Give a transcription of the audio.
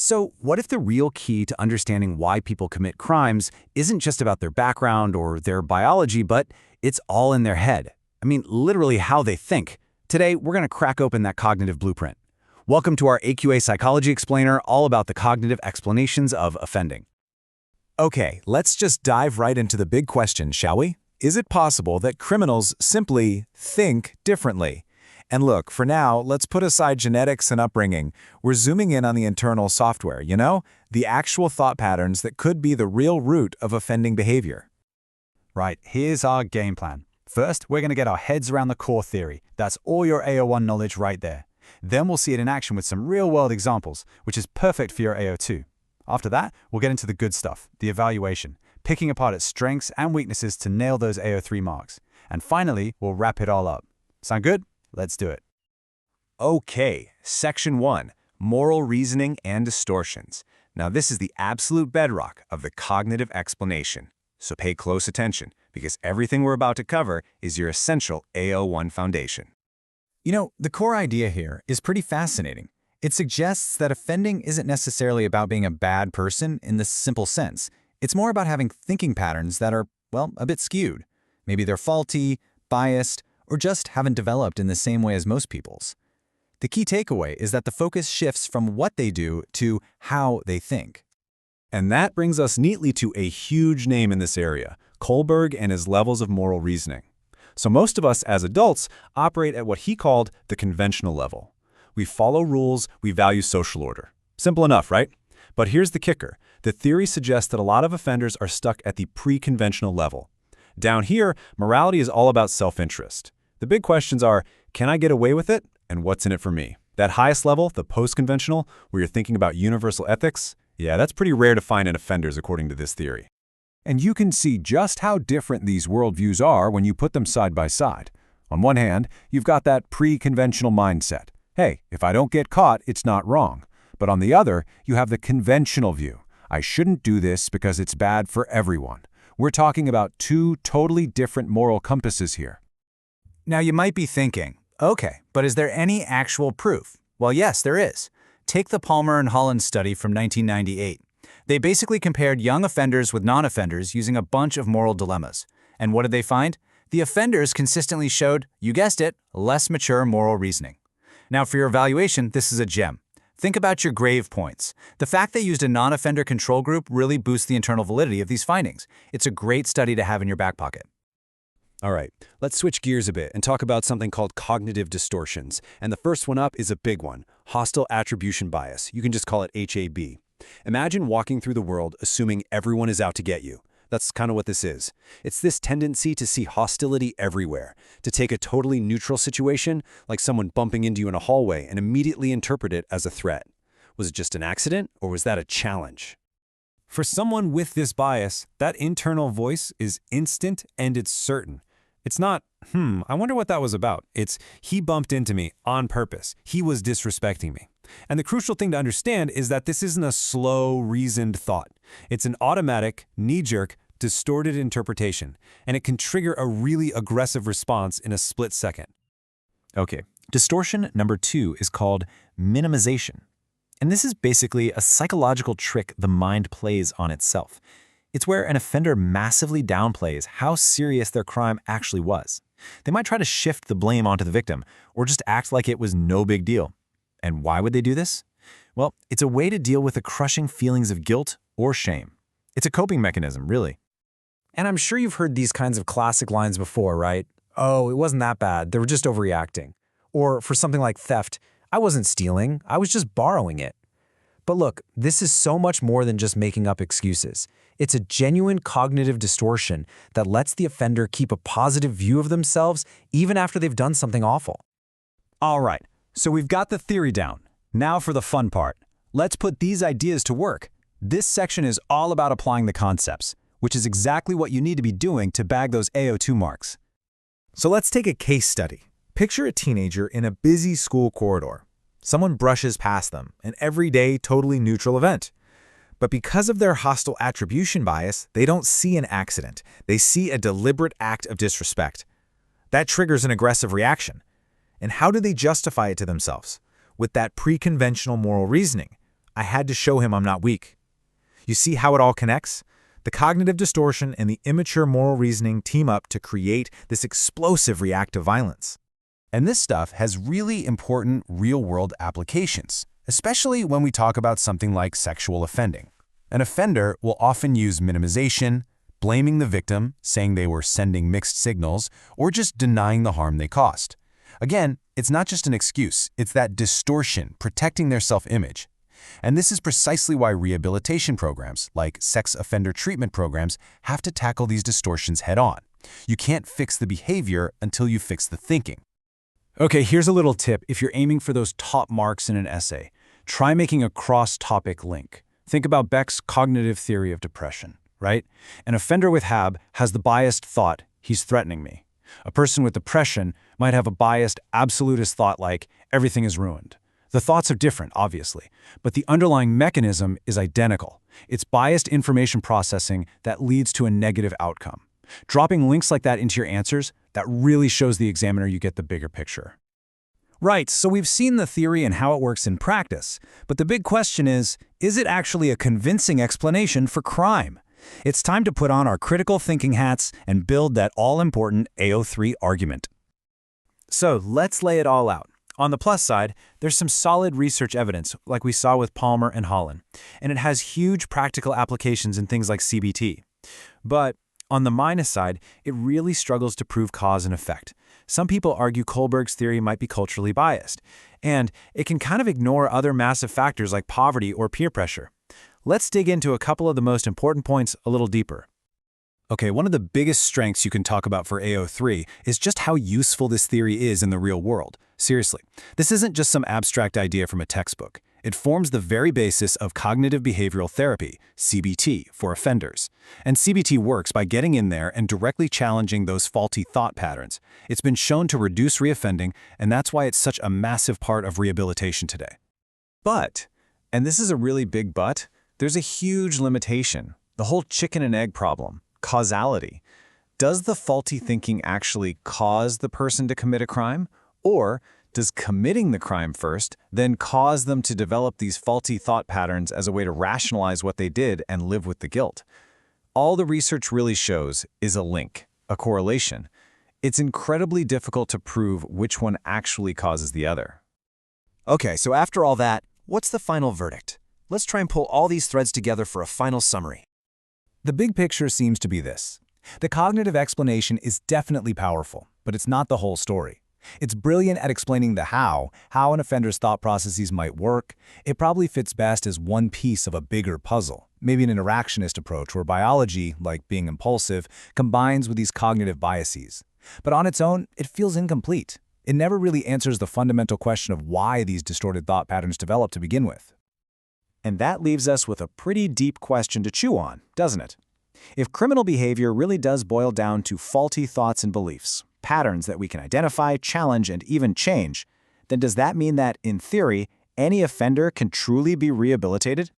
So, what if the real key to understanding why people commit crimes isn't just about their background or their biology, but it's all in their head? I mean, literally how they think. Today, we're going to crack open that cognitive blueprint. Welcome to our AQA Psychology Explainer, all about the cognitive explanations of offending. Okay, let's just dive right into the big question, shall we? Is it possible that criminals simply think differently? And look, for now, let's put aside genetics and upbringing. We're zooming in on the internal software, the actual thought patterns that could be the real root of offending behavior. Right, here's our game plan. First, we're going to get our heads around the core theory. That's all your AO1 knowledge right there. Then we'll see it in action with some real-world examples, which is perfect for your AO2. After that, we'll get into the good stuff, the evaluation, picking apart its strengths and weaknesses to nail those AO3 marks. And finally, we'll wrap it all up. Sound good? Let's do it. Okay, Section 1, Moral Reasoning and Distortions. Now this is the absolute bedrock of the cognitive explanation. So pay close attention, because everything we're about to cover is your essential AO1 foundation. The core idea here is pretty fascinating. It suggests that offending isn't necessarily about being a bad person in the simple sense. It's more about having thinking patterns that are, a bit skewed. Maybe they're faulty, biased, or just haven't developed in the same way as most people's. The key takeaway is that the focus shifts from what they do to how they think. And that brings us neatly to a huge name in this area, Kohlberg and his levels of moral reasoning. So most of us as adults operate at what he called the conventional level. We follow rules, we value social order. Simple enough, right? But here's the kicker. The theory suggests that a lot of offenders are stuck at the pre-conventional level. Down here, morality is all about self-interest. The big questions are, can I get away with it? And what's in it for me? That highest level, the post-conventional, where you're thinking about universal ethics, that's pretty rare to find in offenders according to this theory. And you can see just how different these worldviews are when you put them side by side. On one hand, you've got that pre-conventional mindset. Hey, if I don't get caught, it's not wrong. But on the other, you have the conventional view. I shouldn't do this because it's bad for everyone. We're talking about two totally different moral compasses here. Now you might be thinking, okay, but is there any actual proof? Well, yes, there is. Take the Palmer and Holland study from 1998. They basically compared young offenders with non-offenders using a bunch of moral dilemmas. And what did they find? The offenders consistently showed, you guessed it, less mature moral reasoning. Now for your evaluation, this is a gem. Think about your grave points. The fact they used a non-offender control group really boosts the internal validity of these findings. It's a great study to have in your back pocket. All right, let's switch gears a bit and talk about something called cognitive distortions. And the first one up is a big one, hostile attribution bias. You can just call it HAB. Imagine walking through the world assuming everyone is out to get you. That's kind of what this is. It's this tendency to see hostility everywhere, to take a totally neutral situation, like someone bumping into you in a hallway, and immediately interpret it as a threat. Was it just an accident, or was that a challenge? For someone with this bias, that internal voice is instant and it's certain. It's not, I wonder what that was about. It's, he bumped into me on purpose. He was disrespecting me. And the crucial thing to understand is that this isn't a slow, reasoned thought. It's an automatic, knee-jerk, distorted interpretation, and it can trigger a really aggressive response in a split second. Okay, distortion number 2 is called minimalisation. And this is basically a psychological trick the mind plays on itself. It's where an offender massively downplays how serious their crime actually was. They might try to shift the blame onto the victim, or just act like it was no big deal. And why would they do this? Well, it's a way to deal with the crushing feelings of guilt or shame. It's a coping mechanism, really. And I'm sure you've heard these kinds of classic lines before, right? Oh, it wasn't that bad. They were just overreacting. Or for something like theft, I wasn't stealing. I was just borrowing it. But look, this is so much more than just making up excuses. It's a genuine cognitive distortion that lets the offender keep a positive view of themselves even after they've done something awful. All right, so we've got the theory down. Now for the fun part. Let's put these ideas to work. This section is all about applying the concepts, which is exactly what you need to be doing to bag those AO2 marks. So let's take a case study. Picture a teenager in a busy school corridor. Someone brushes past them, an everyday, totally neutral event. But because of their hostile attribution bias, they don't see an accident. They see a deliberate act of disrespect. That triggers an aggressive reaction. And how do they justify it to themselves? With that pre-conventional moral reasoning. I had to show him I'm not weak. You see how it all connects? The cognitive distortion and the immature moral reasoning team up to create this explosive reactive violence. And this stuff has really important real-world applications, especially when we talk about something like sexual offending. An offender will often use minimization, blaming the victim, saying they were sending mixed signals, or just denying the harm they caused. Again, it's not just an excuse, it's that distortion protecting their self-image. And this is precisely why rehabilitation programs, like sex offender treatment programs, have to tackle these distortions head-on. You can't fix the behavior until you fix the thinking. Okay, here's a little tip if you're aiming for those top marks in an essay. Try making a cross-topic link. Think about Beck's cognitive theory of depression, right? An offender with HAB has the biased thought, he's threatening me. A person with depression might have a biased, absolutist thought like, everything is ruined. The thoughts are different, obviously, but the underlying mechanism is identical. It's biased information processing that leads to a negative outcome. Dropping links like that into your answers, that really shows the examiner you get the bigger picture. Right, so we've seen the theory and how it works in practice, but the big question is it actually a convincing explanation for crime? It's time to put on our critical thinking hats and build that all-important AO3 argument. So let's lay it all out. On the plus side, there's some solid research evidence, like we saw with Palmer and Holland, and it has huge practical applications in things like CBT. But on the minus side, it really struggles to prove cause and effect. Some people argue Kohlberg's theory might be culturally biased, and it can kind of ignore other massive factors like poverty or peer pressure. Let's dig into a couple of the most important points a little deeper. Okay, one of the biggest strengths you can talk about for AO3 is just how useful this theory is in the real world. Seriously, this isn't just some abstract idea from a textbook. It forms the very basis of cognitive behavioral therapy, CBT, for offenders. And CBT works by getting in there and directly challenging those faulty thought patterns. It's been shown to reduce reoffending, and that's why it's such a massive part of rehabilitation today. But, and this is a really big but, there's a huge limitation. The whole chicken and egg problem, causality. Does the faulty thinking actually cause the person to commit a crime? Or does committing the crime first then cause them to develop these faulty thought patterns as a way to rationalize what they did and live with the guilt? All the research really shows is a link, a correlation. It's incredibly difficult to prove which one actually causes the other. Okay, so after all that, what's the final verdict? Let's try and pull all these threads together for a final summary. The big picture seems to be this. The cognitive explanation is definitely powerful, but it's not the whole story. It's brilliant at explaining the how an offender's thought processes might work. It probably fits best as one piece of a bigger puzzle, maybe an interactionist approach where biology, like being impulsive, combines with these cognitive biases. But on its own, it feels incomplete. It never really answers the fundamental question of why these distorted thought patterns develop to begin with. And that leaves us with a pretty deep question to chew on, doesn't it? If criminal behavior really does boil down to faulty thoughts and beliefs, patterns that we can identify, challenge, and even change, then does that mean that, in theory, any offender can truly be rehabilitated?